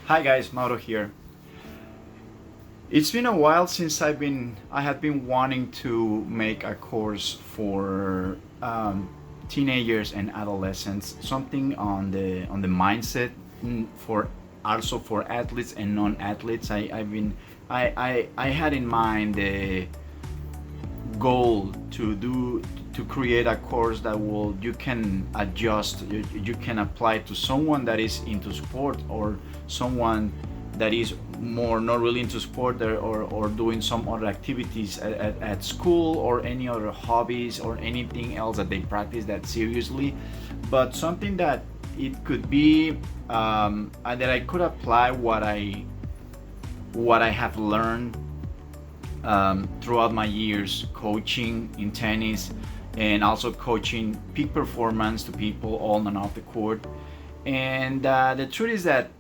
Hi guys, Mauro here. It's been a while since I have been wanting to make a course for teenagers and adolescents, something on the mindset for also for athletes and non-athletes. I had in mind the goal to create a course that will you can adjust, you can apply to someone that is into sport or someone that is more not really into sport or doing some other activities at school or any other hobbies or anything else that they practice that seriously, but something that it could be and that I could apply what I have learned throughout my years coaching in tennis and also coaching peak performance to people on and off the court. And the truth is that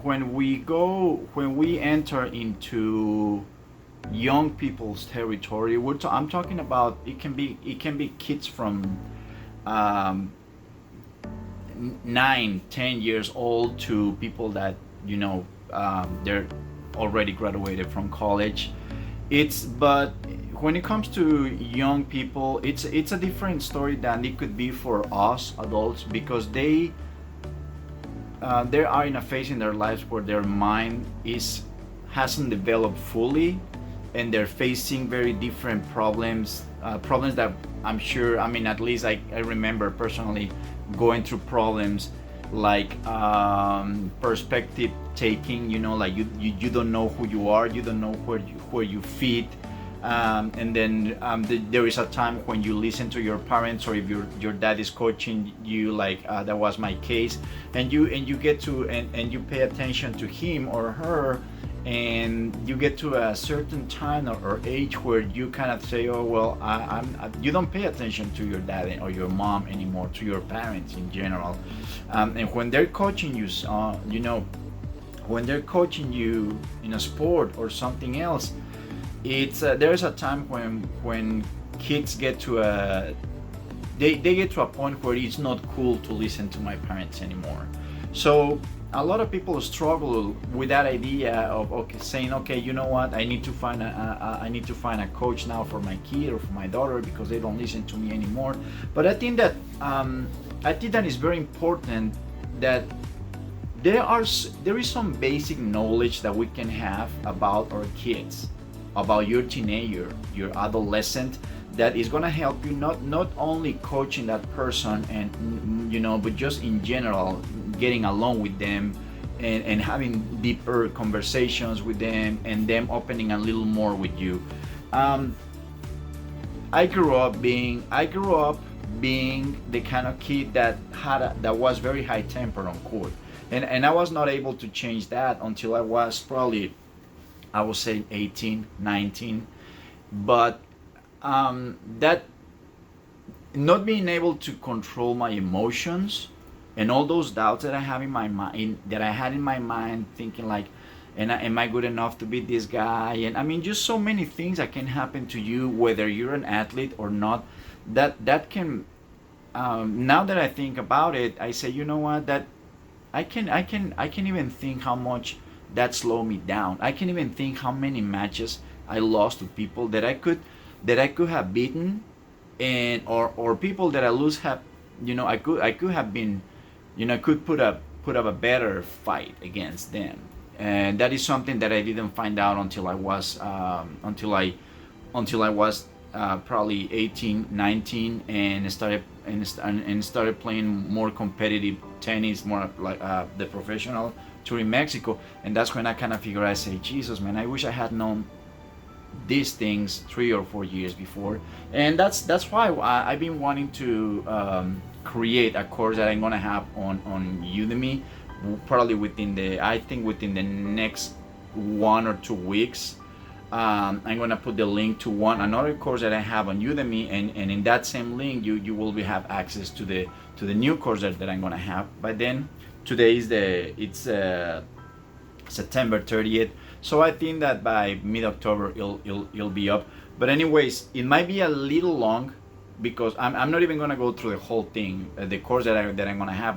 when we enter into young people's territory, I'm talking about it can be kids from um, 9, 10 years old to people that they're already graduated from college. It's but when it comes to young people, it's a different story than it could be for us adults because they are in a phase in their lives where their mind is hasn't developed fully, and they're facing very different problems that I'm sure, I mean, at least I remember personally going through problems like perspective taking, like you don't know who you are, you don't know where you fit. And then there is a time when you listen to your parents, or if your dad is coaching you, like that was my case, and you get to and you pay attention to him or her, and you get to a certain time or age where you kind of say, oh well, you don't pay attention to your dad or your mom anymore, to your parents in general. And when they're coaching you, when they're coaching you in a sport or something else, it's there's a time when kids get to they get to a point where it's not cool to listen to my parents anymore. So a lot of people struggle with that idea of saying, okay, you know what, I need to find a coach now for my kid or for my daughter because they don't listen to me anymore. But I think that is very important that there is some basic knowledge that we can have about our kids, about your teenager, your adolescent, that is going to help you not only coaching that person and but just in general getting along with them and having deeper conversations with them and them opening a little more with you. um, I grew up being the kind of kid that was very high tempered on court, and I was not able to change that until I was probably, I would say, 18, 19. But that not being able to control my emotions and all those doubts that I have in my mind, that I had in my mind, thinking like, am I good enough to beat this guy? And I mean, just so many things that can happen to you, whether you're an athlete or not. That can, now that I think about it, I say, you know what, that I can even think how much that slowed me down. I can even think how many matches I lost to people that I could have beaten, and or people that I lose have, I could have been, could put up a better fight against them. And that is something that I didn't find out until I was probably 18, 19, and started playing more competitive tennis, more like the professional tour in Mexico. And that's when I kind of figured, I say, Jesus, man, I wish I had known these things 3 or 4 years before. And that's why I've been wanting to create a course that I'm gonna have on Udemy, probably within the next 1 or 2 weeks. I'm gonna put the link to another course that I have on Udemy, and in that same link you will have access to the new course that I'm gonna have by then. Today is it's September 30th, so I think that by mid-October it'll be up. But anyways, it might be a little long because I'm not even gonna go through the whole thing. The course that I'm gonna have,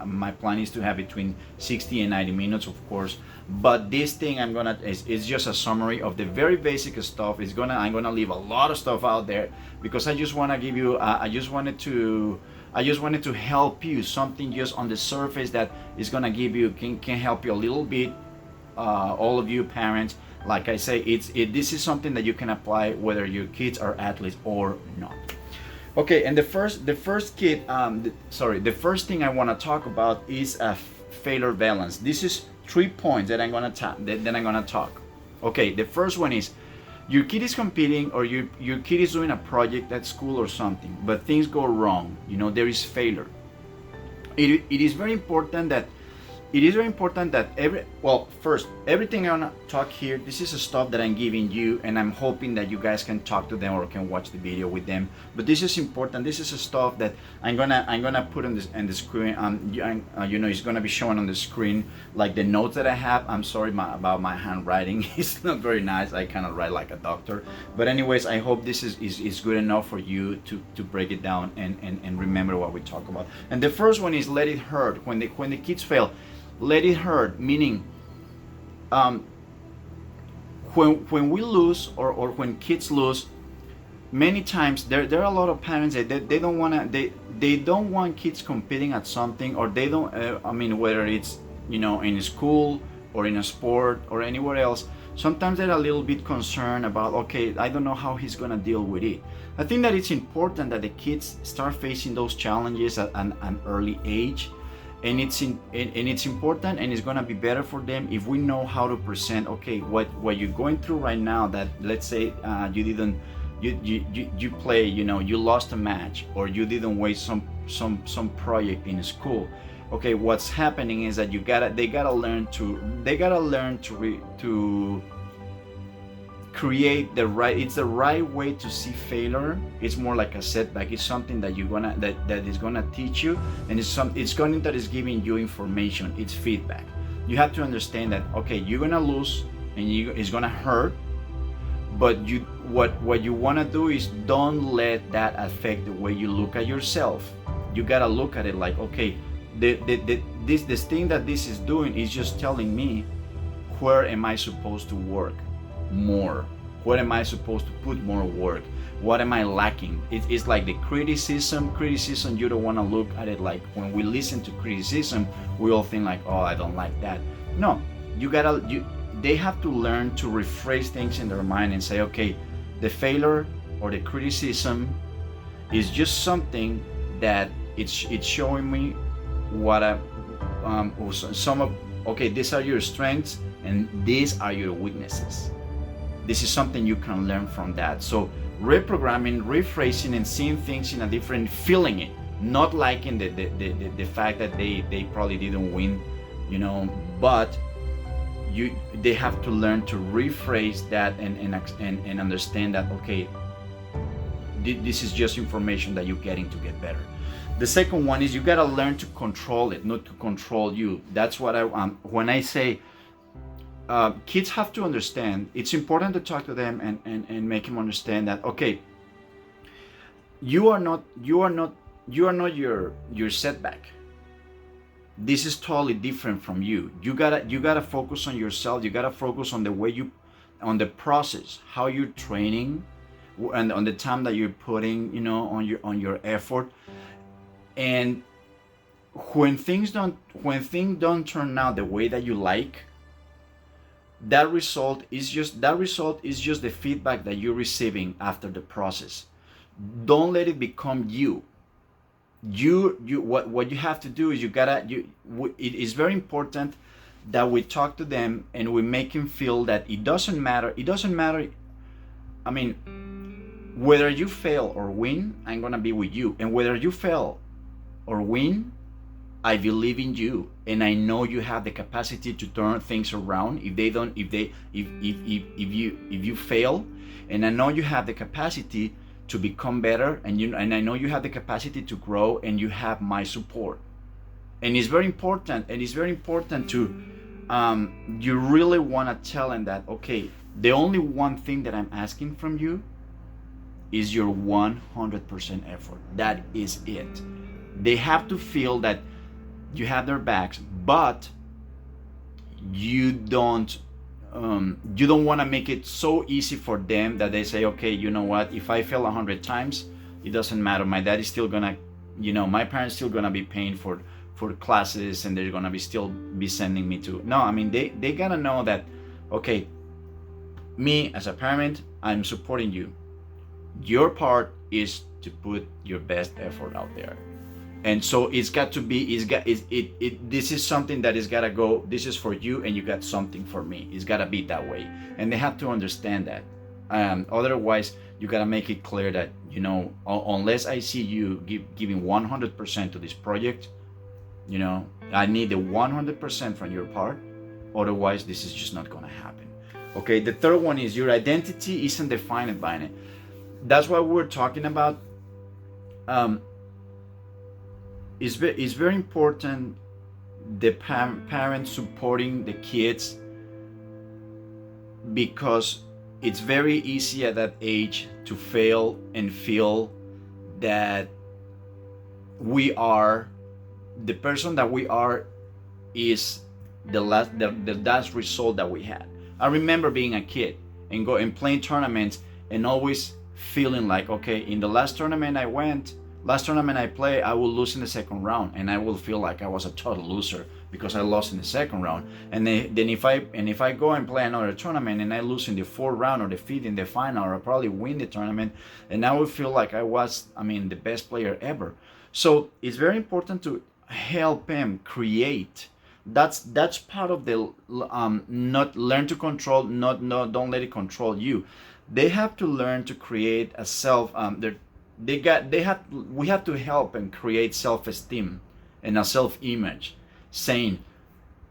my plan is to have between 60 and 90 minutes, of course. But this thing I'm gonna is just a summary of the very basic stuff. I'm gonna leave a lot of stuff out there because I just wanna give you. I just wanted to help you something just on the surface that is gonna give you can help you a little bit. All of you parents, like I say, this is something that you can apply whether your kids are athletes or not. Okay, and the first thing I want to talk about is a failure balance. This is 3 points that I'm gonna talk. Okay, the first one is your kid is competing, or your kid is doing a project at school or something, but things go wrong. There is failure. It is very important that first, everything I'm gonna talk here, this is a stuff that I'm giving you, and I'm hoping that you guys can talk to them or can watch the video with them. But this is important. This is a stuff that I'm gonna put on the screen. It's gonna be shown on the screen, like the notes that I have. I'm sorry about my handwriting. It's not very nice. I cannot write like a doctor. But anyways, I hope this is good enough for you to break it down and remember what we talk about. And the first one is let it hurt. When the kids fail, let it hurt, meaning when we lose, or when kids lose, many times there are a lot of parents that they don't want kids competing at something, or they don't whether it's in school or in a sport or anywhere else. Sometimes they're a little bit concerned about, okay, I don't know how he's gonna deal with it. I think that it's important that the kids start facing those challenges at an early age. And it's important, and it's gonna be better for them if we know how to present. Okay, what you're going through right now. That, let's say, you play. You lost a match, or you didn't win some project in school. Okay, what's happening is that they gotta learn to create it's the right way to see failure. It's more like a setback. It's something that that is gonna teach you, and it's something that is giving you information. It's feedback. You have to understand that, okay, you're gonna lose, and it's gonna hurt, but what you wanna do is don't let that affect the way you look at yourself. You gotta look at it like, okay, this thing that this is doing is just telling me, where am I supposed to work more? Where am I supposed to put more work? What am I lacking? It's like the criticism. You don't want to look at it like, when we listen to criticism, we all think like, oh, I don't like that. No, they have to learn to rephrase things in their mind and say, okay, the failure or the criticism is just something that it's showing me what okay, these are your strengths and these are your weaknesses. This is something you can learn from that. So reprogramming, rephrasing, and seeing things in a different, feeling it, not liking the fact that they probably didn't win, but they have to learn to rephrase that and understand that, okay, this is just information that you're getting to get better. The second one is you gotta learn to control it, not to control you. That's what when I say kids have to understand. It's important to talk to them and make them understand that, okay, you are not your setback. This is totally different from you. You gotta focus on yourself. You gotta focus on the way on the process, how you're training, and on the time that you're putting, on your effort. And when things don't turn out the way that you like, that result is just the feedback that you're receiving after the process. Don't let it become you. What you have to do is it is very important that we talk to them and we make them feel that it doesn't matter. I mean, whether you fail or win, I'm gonna be with you. And whether you fail or win, I believe in you, and I know you have the capacity to turn things around. If you fail, and I know you have the capacity to become better, and I know you have the capacity to grow, and you have my support. And it's very important. To you really want to tell them that, okay, the only one thing that I'm asking from you is your 100% effort. That is it. They have to feel that you have their backs, but you don't want to make it so easy for them that they say, okay, you know what, if I fail 100 times, it doesn't matter. My dad is still gonna, my parents still gonna be paying for classes, and they're gonna be still be sending me to. No, I mean, they gotta know that, okay, me as a parent, I'm supporting you. Your part is to put your best effort out there. And so it's got to be, this is something that is gotta go, this is for you, and you got something for me. It's gotta be that way. And they have to understand that. Otherwise, you gotta make it clear that, unless I see you giving 100% to this project, I need the 100% from your part. Otherwise, this is just not gonna happen. Okay, the third one is your identity isn't defined by it. That's what we're talking about. It's very important, the parents supporting the kids, because it's very easy at that age to fail and feel that we are the person that we are is the last result that we had. I remember being a kid and playing tournaments and always feeling like, okay, in the last tournament I play, I will lose in the second round, and I will feel like I was a total loser because I lost in the second round. And then if I go and play another tournament and I lose in the fourth round or the fifth in the final, I'll probably win the tournament, and I will feel like I was, the best player ever. So it's very important to help them create. That's part of the not learn to control, don't let it control you. They have to learn to create a self. We have to help and create self-esteem and a self-image, saying,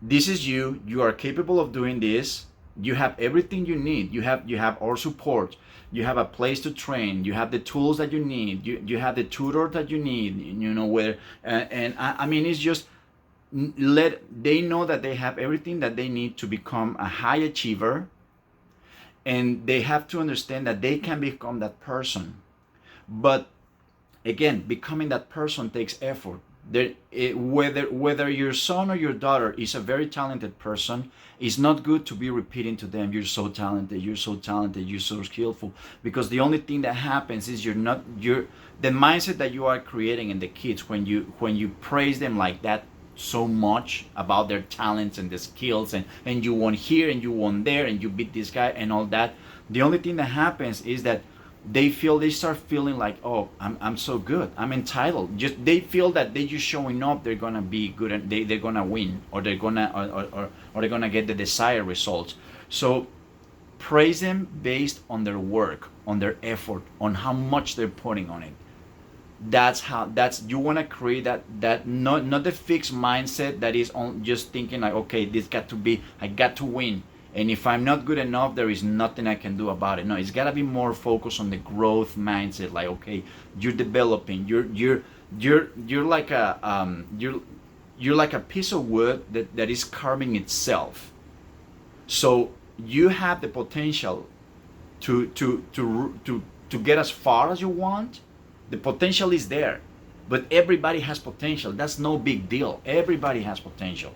this is you are capable of doing this, you have everything you need, you have our support, you have a place to train, you have the tools that you need, you have the tutor that you need, where it's just they know that they have everything that they need to become a high achiever, and they have to understand that they can become that person. But again, becoming that person takes effort. Whether your son or your daughter is a very talented person, it's not good to be repeating to them, you're so talented, you're so talented, you're so skillful, because the only thing that happens is the mindset that you are creating in the kids when you praise them like that so much about their talents and the skills, and you won here and you won there and you beat this guy and all that. The only thing that happens is that they start feeling like, oh, I'm so good, I'm entitled. They feel that they just showing up, they're gonna be good, and they're gonna win, or they're gonna get the desired results. So praise them based on their work, on their effort, on how much they're putting on it. You want to create that not the fixed mindset that is on just thinking like, okay, I got to win, and if I'm not good enough, there is nothing I can do about it. No, it's got to be more focused on the growth mindset. Like, okay, you're developing. You're like a piece of wood that is carving itself. So you have the potential to get as far as you want. The potential is there, but everybody has potential. That's no big deal. Everybody has potential.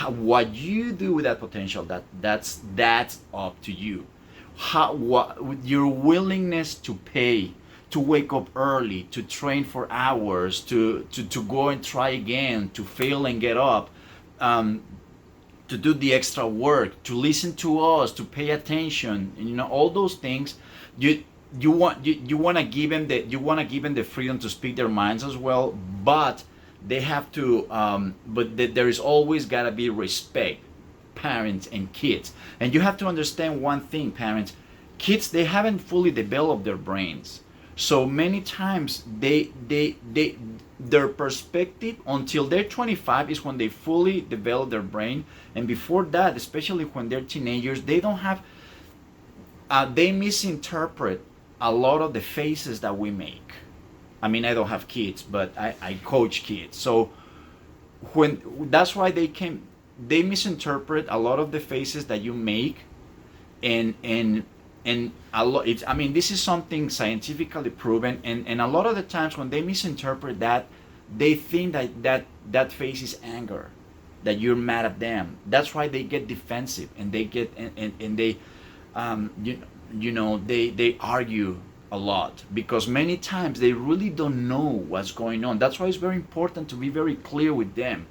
What you do with that potential, that's up to you. Your willingness to pay, to wake up early, to train for hours, to go and try again, to fail and get up, to do the extra work, to listen to us, to pay attention, all those things. You want to give them the freedom to speak their minds as well, but they have to. There is always got to be respect, parents and kids, and you have to understand one thing, parents, kids, they haven't fully developed their brains, so many times their perspective until they're 25 is when they fully develop their brain, and before that, especially when they're teenagers, they don't have. They misinterpret a lot of the faces that we make. I don't have kids, but I coach kids. So that's why they misinterpret a lot of the faces that you make, and And a lot, it's, I mean, this is something scientifically proven, and a lot of the times when they misinterpret that, they think that face is anger, that you're mad at them. That's why they get defensive, and they get, and they, you, they argue a lot, because many times they really don't know what's going on. That's why it's very important to be very clear with them,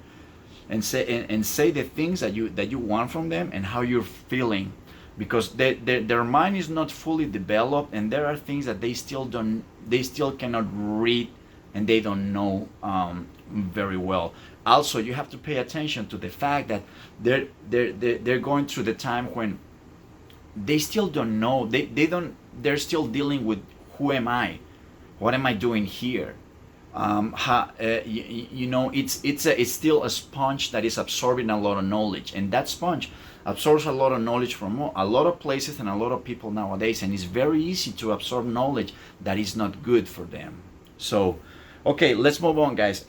and say the things that you want from them and how you're feeling, because their mind is not fully developed, and there are things that they still cannot read, and they don't know very well. Also, you have to pay attention to the fact that they're going through the time when they still don't know, they're still dealing with, who am I, what am I doing here, it's still a sponge that is absorbing a lot of knowledge, and that sponge absorbs a lot of knowledge from a lot of places and a lot of people nowadays, and it's very easy to absorb knowledge that is not good for them. So, okay, let's move on, guys.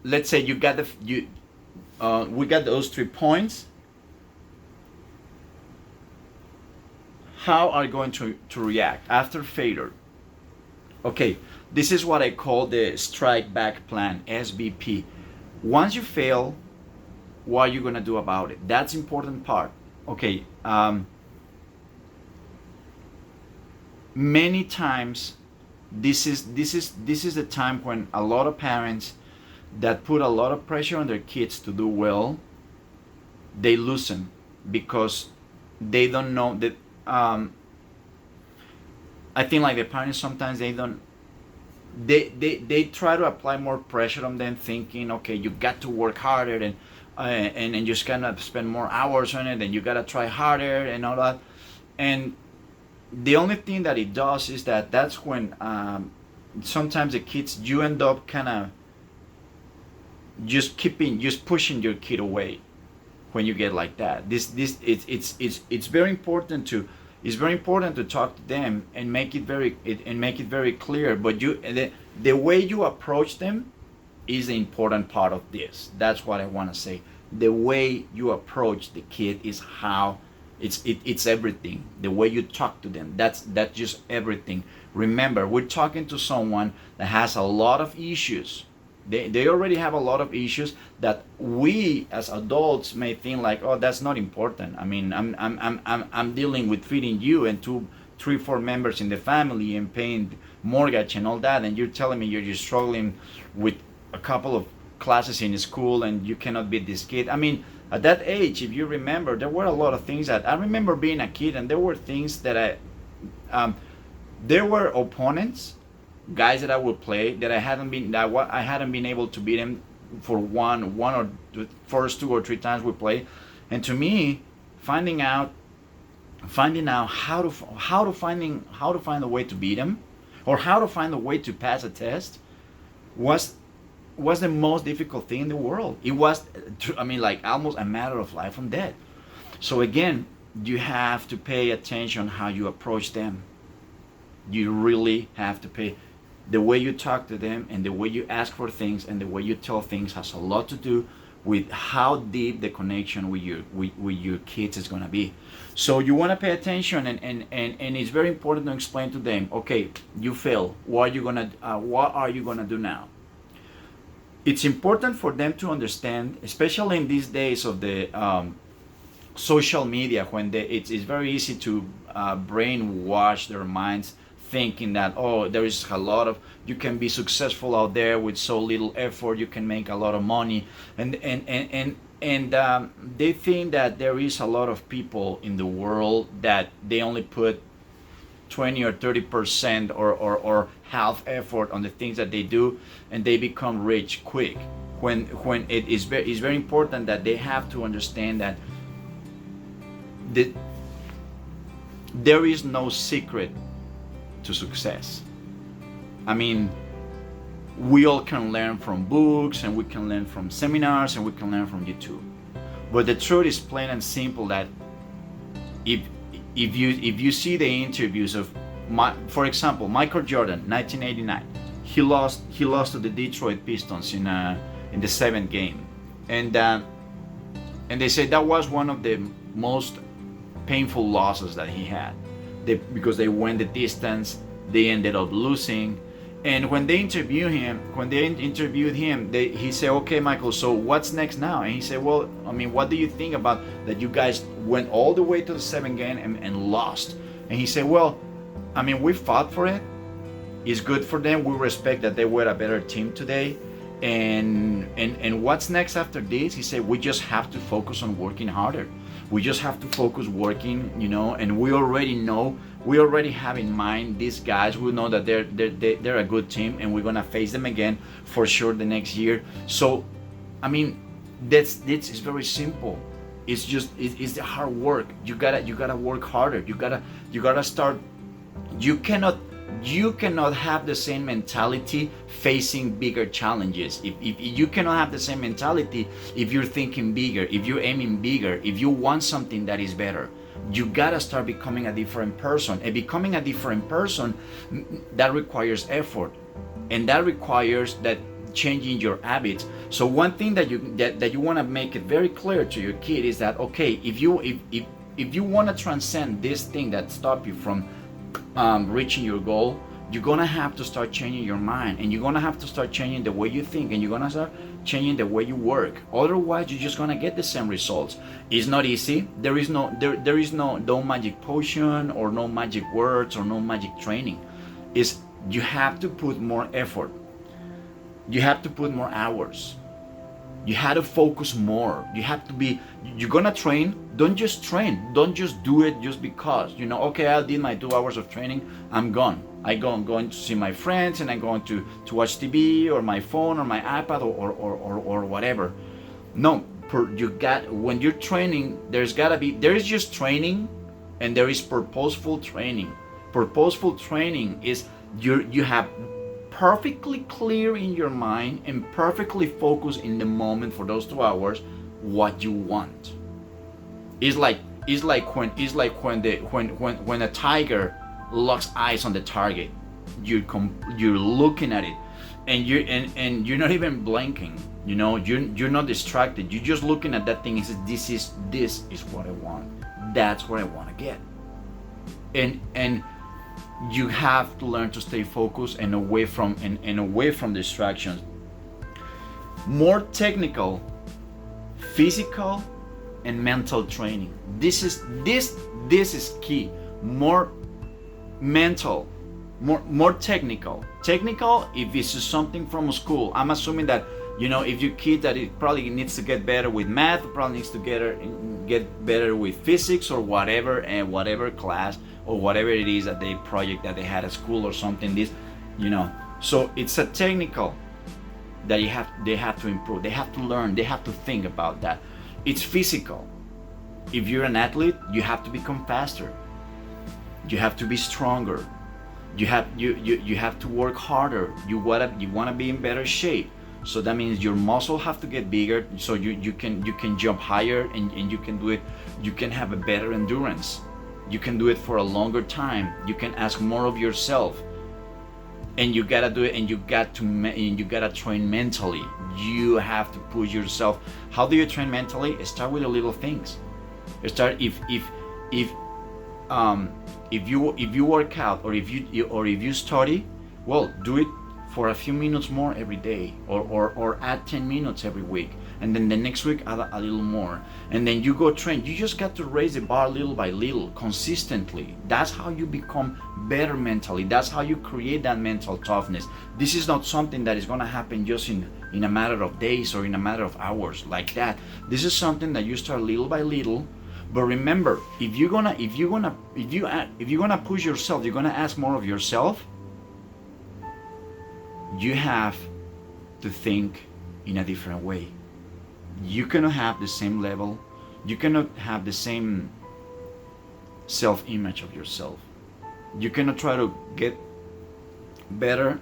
Let's say you got we got those 3 points. How are you going to react after failure? Okay, this is what I call the strike back plan, SBP. Once you fail, what are you gonna do about it? That's important part. Okay, many times this is the time when a lot of parents that put a lot of pressure on their kids to do well, they loosen, because they don't know that. I think like the parents sometimes they try to apply more pressure on them, thinking, okay, you got to work harder, and just kind of spend more hours on it, and you gotta try harder and all that. And the only thing that it does is that's when sometimes the kids, you end up kind of just pushing your kid away when you get like that. It's very important to talk to them and make it very clear. But the way you approach them is the important part of this. That's what I want to say. The way you approach the kid is how it's everything. The way you talk to them, that's just everything. Remember, we're talking to someone that has a lot of issues. They already have a lot of issues that we as adults may think like, oh, that's not important. I mean, I'm dealing with feeding you and 2, 3, 4 members in the family and paying mortgage and all that, and you're telling me you're just struggling with a couple of classes in school and you cannot beat this kid. I mean, at that age, if you remember, there were a lot of things that I remember being a kid, and there were things that there were opponents, guys that I would play that I hadn't been able to beat them for one or the first 2 or 3 times we played. And to me, finding out how to find a way to beat them, or how to find a way to pass a test, was the most difficult thing in the world. It was, I mean, like almost a matter of life and death. So again, you have to pay attention how you approach them. You really have to pay. The way you talk to them, and the way you ask for things, and the way you tell things has a lot to do with how deep the connection with your kids is going to be. So you want to pay attention, and it's very important to explain to them, okay, you fail. What are you gonna do now? It's important for them to understand, especially in these days of the social media, when it's very easy to brainwash their minds, thinking that, oh, there is a lot of, you can be successful out there with so little effort, you can make a lot of money, and they think that there is a lot of people in the world that they only put 20 or 30% or half effort on the things that they do, and they become rich quick. When it's very important that they have to understand that there is no secret to success. I mean, we all can learn from books, and we can learn from seminars, and we can learn from YouTube. But the truth is plain and simple that if you see the interviews of, for example, Michael Jordan, 1989, he lost to the Detroit Pistons in the 7th game, and they said that was one of the most painful losses that he had. Because they went the distance, they ended up losing. And when they interviewed him, he said, "Okay, Michael, so what's next now?" And he said, "Well, I mean, what do you think about that? You guys went all the way to the seventh game and lost." And he said, "Well, I mean, we fought for it. It's good for them. We respect that they were a better team today. And what's next after this?" He said, "We just have to focus on working harder. We just have to focus working, and we already have in mind these guys. We know that they're a good team, and we're gonna face them again for sure the next year." So, I mean, this is very simple. It's the hard work. You gotta work harder. You gotta start. You cannot have the same mentality facing bigger challenges. If you cannot have the same mentality if you're thinking bigger, if you're aiming bigger, if you want something that is better. You gotta start becoming a different person. And becoming a different person, that requires effort. And that requires that changing your habits. So one thing that you want to make it very clear to your kid is that, okay, if you want to transcend this thing that stopped you from reaching your goal, you're gonna have to start changing your mind, and you're gonna have to start changing the way you think, and you're gonna start changing the way you work. Otherwise, you're just gonna get the same results. It's not easy. There is no magic potion or no magic words or no magic training. You have to put more effort. You have to put more hours. You have to focus more. You're gonna train. Don't just train. Don't just do it just because. Okay, I did my 2 hours of training, I'm gone. I'm going to see my friends, and I'm going to watch TV or my phone or my iPad or whatever. No, when you're training, there is just training, and there is purposeful training. Purposeful training is you have perfectly clear in your mind and perfectly focused in the moment for those 2 hours what you want. It's like when a tiger locks eyes on the target. You're looking at it, and you're not even blinking. You're not distracted. You're just looking at that thing and says, this is what I want. That's what I want to get. And you have to learn to stay focused and away from distractions. More technical, physical, and mental training. This is key. More mental, more technical. Technical, if this is something from school, I'm assuming that if your kid that it probably needs to get better with math, probably needs to get better with physics or whatever class or whatever it is that they project that they had at school or something. So it's a technical that they have to improve. They have to learn. They have to think about that. It's physical. If you're an athlete, you have to become faster. You have to be stronger. You have to work harder. You wanna be in better shape. So that means your muscle have to get bigger, so you can jump higher, and you can do it. You can have a better endurance. You can do it for a longer time. You can ask more of yourself, and you gotta do it. And you gotta train mentally. You have to push yourself. How do you train mentally? Start with the little things. Start if you work out, or if you study, well, do it for a few minutes more every day, or add 10 minutes every week, and then the next week add a little more, and then you go train. You just got to raise the bar little by little, consistently. That's how you become better mentally. That's how you create that mental toughness. This is not something that is going to happen just in a matter of days or in a matter of hours like that. This is something that you start little by little. But remember, if you're gonna push yourself, you're gonna ask more of yourself. You have to think in a different way. You cannot have the same level. You cannot have the same self-image of yourself. You cannot try to get better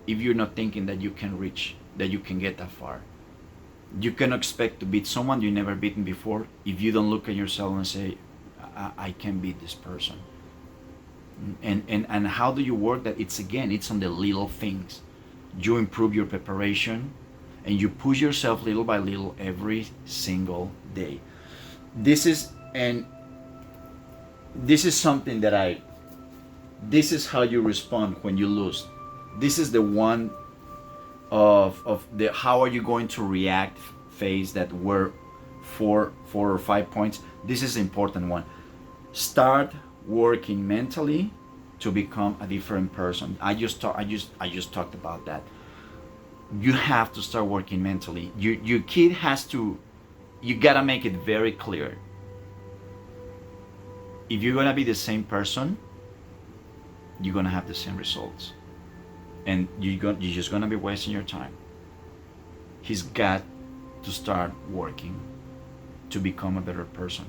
if you're not thinking that you can get that far. You cannot expect to beat someone you never beaten before if you don't look at yourself and say, I can beat this person. And how do you work that? It's on the little things. You improve your preparation, and you push yourself little by little every single day. And this is something that this is how you respond when you lose. This is the one of the how are you going to react phase that were 4 or 5 points. This is an important one. Start working mentally to become a different person. I just talked about that. You have to start working mentally. Your kid has to, you gotta make it very clear. If you're gonna be the same person, you're gonna have the same results, and you're just gonna be wasting your time. He's got to start working to become a better person.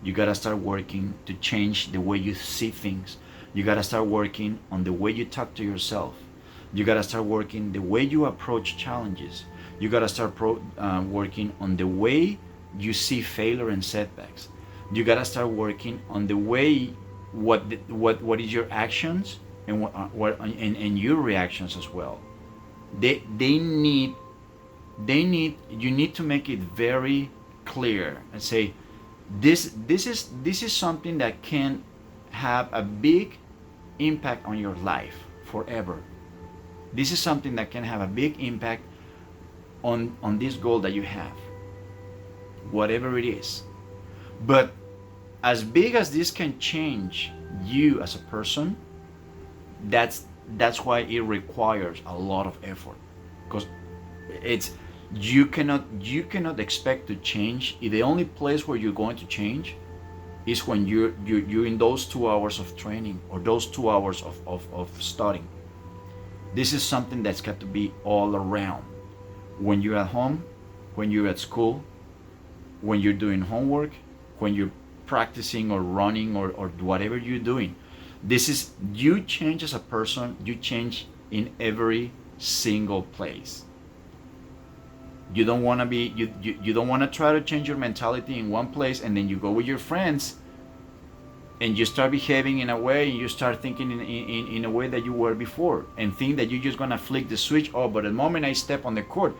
You gotta start working to change the way you see things. You gotta start working on the way you talk to yourself. You gotta start working the way you approach challenges. You gotta start working on the way you see failure and setbacks. You gotta start working on the way what is your actions and and your reactions as well. They need you need to make it very clear and say this is something that can have a big impact on your life forever. This is something that can have a big impact on this goal that you have, whatever it is. But as big as this can change you as a person, that's why it requires a lot of effort, because it's you cannot expect to change. The only place where you're going to change is when you're in those 2 hours of training or those 2 hours of studying. This is something that's got to be all around. When you're at home, when you're at school, when you're doing homework, when you're practicing or running or whatever you're doing. This is, you change as a person, you change in every single place. You don't want to be, you don't want to try to change your mentality in one place and then you go with your friends and you start behaving in a way, and you start thinking in a way that you were before, and think that you're just going to flick the switch. Oh, but the moment I step on the court,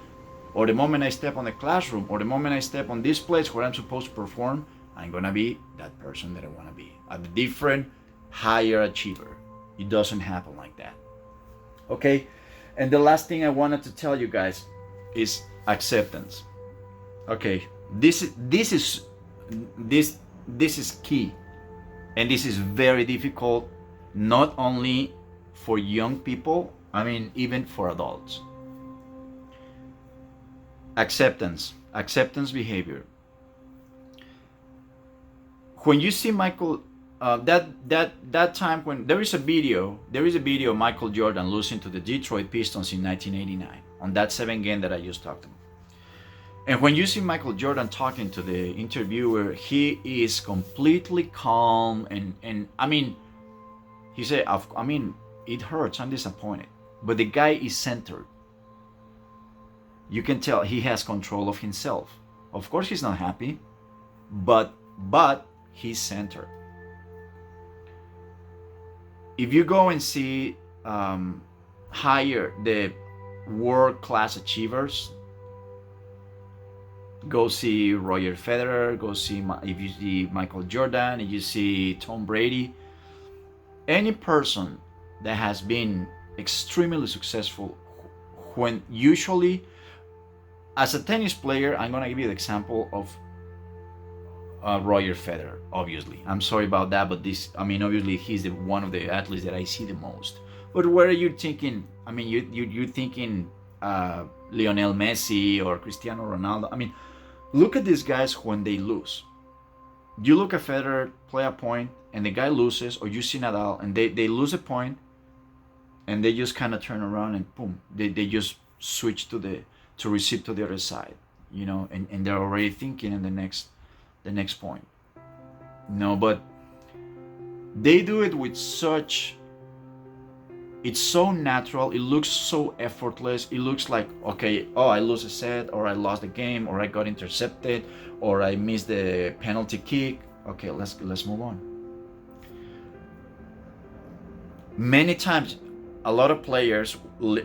or the moment I step on the classroom, or the moment I step on this place where I'm supposed to perform, I'm going to be that person that I want to be, a different, higher achiever. It doesn't happen like that. Okay? And the last thing I wanted to tell you guys is acceptance. Okay, this is key, and this is very difficult, not only for young people, I mean even for adults. Acceptance behavior. When you see Michael, that time when there is a video of Michael Jordan losing to the Detroit Pistons in 1989 on that 7 game that I just talked about. And when you see Michael Jordan talking to the interviewer, he is completely calm, and I mean, he said, I mean, it hurts, I'm disappointed, but the guy is centered. You can tell he has control of himself. Of course he's not happy, but he's centered. If you go and see higher the world-class achievers, go see Roger Federer, go see, if you see Michael Jordan, if you see Tom Brady, any person that has been extremely successful, when usually, as a tennis player, I'm gonna give you the example of Roger Federer. Obviously, I'm sorry about that, but obviously he's one of the athletes that I see the most. But where are you thinking? I mean, you're thinking Lionel Messi or Cristiano Ronaldo. I mean, look at these guys when they lose. You look at Federer play a point and the guy loses, or you see Nadal and they lose a point and they just kind of turn around and boom, they just switch to receive to the other side, and they're already thinking in the next point. No, but they do it with such, it's so natural, it looks so effortless. It looks like, okay, oh, I lose a set, or I lost the game, or I got intercepted, or I missed the penalty kick. Okay, let's move on. Many times, a lot of players,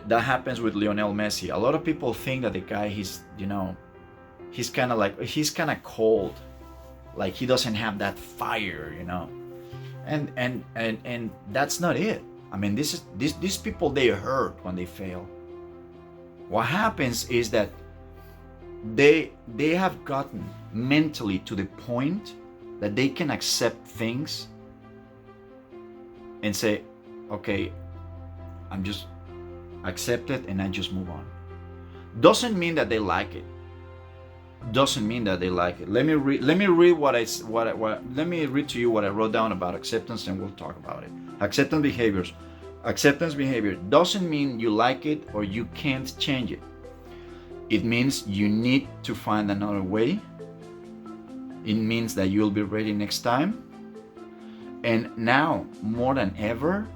that happens with Lionel Messi. A lot of people think that the guy, he's kind of cold, like he doesn't have that fire. And that's not it. I mean, these people, they hurt when they fail. What happens is that they have gotten mentally to the point that they can accept things and say, okay, I'm just accept it and I just move on. Doesn't mean that they like it. Doesn't mean that they like it. Let me read let me read to you what I wrote down about acceptance, and we'll talk about it. Acceptance behavior doesn't mean you like it or you can't change it. It means you need to find another way. It means that you'll be ready next time. And now, more than ever,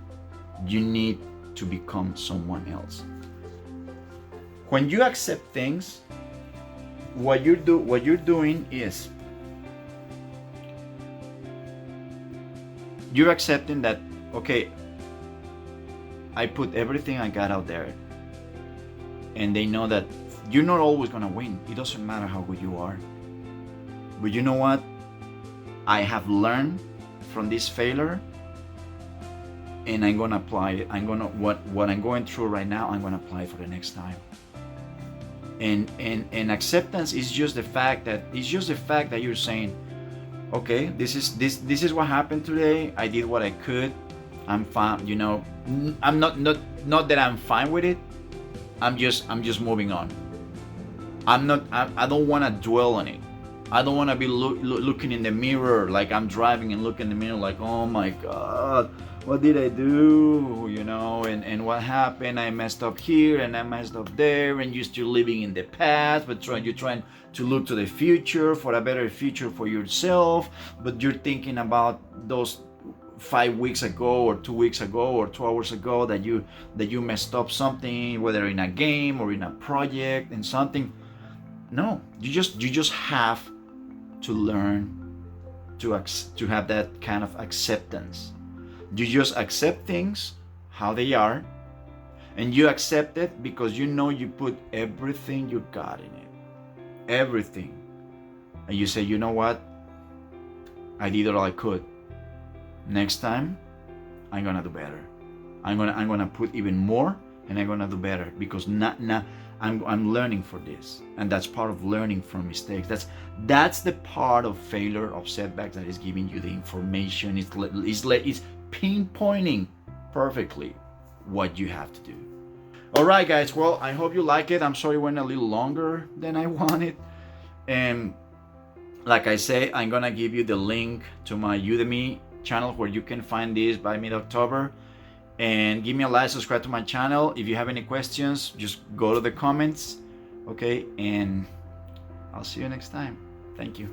you need to become someone else. When you accept things, what you're doing is you're accepting that, okay, I put everything I got out there, and they know that you're not always gonna win. It doesn't matter how good you are. But you know what? I have learned from this failure, and I'm gonna apply it. What I'm going through right now, I'm gonna apply it for the next time. And acceptance is just the fact that you're saying, okay, this is what happened today. I did what I could. I'm fine. I'm not that I'm fine with it. I'm just moving on. I don't want to dwell on it. I don't want to be looking in the mirror like I'm driving and look in the mirror like, oh my God, what did I do? And what happened? I messed up here and I messed up there, and you're still living in the past, but you're trying to look to the future for a better future for yourself, but you're thinking about those 5 weeks ago or 2 weeks ago or 2 hours ago that you messed up something, whether in a game or in a project and something. No, you just have to learn to have that kind of acceptance. You just accept things how they are, and you accept it because you put everything you got in it, everything, and you say, you know what, I did all I could. Next time, I'm gonna do better. I'm gonna put even more, and I'm gonna do better because I'm learning for this, and that's part of learning from mistakes. That's the part of failure, of setbacks, that is giving you the information. It's pinpointing perfectly what you have to do. All right, guys. Well, I hope you like it. I'm sorry it went a little longer than I wanted, and like I say, I'm gonna give you the link to my Udemy channel where you can find this by mid-October. And give me a like, subscribe to my channel. If you have any questions, just go to the comments, okay? And I'll see you next time. Thank you.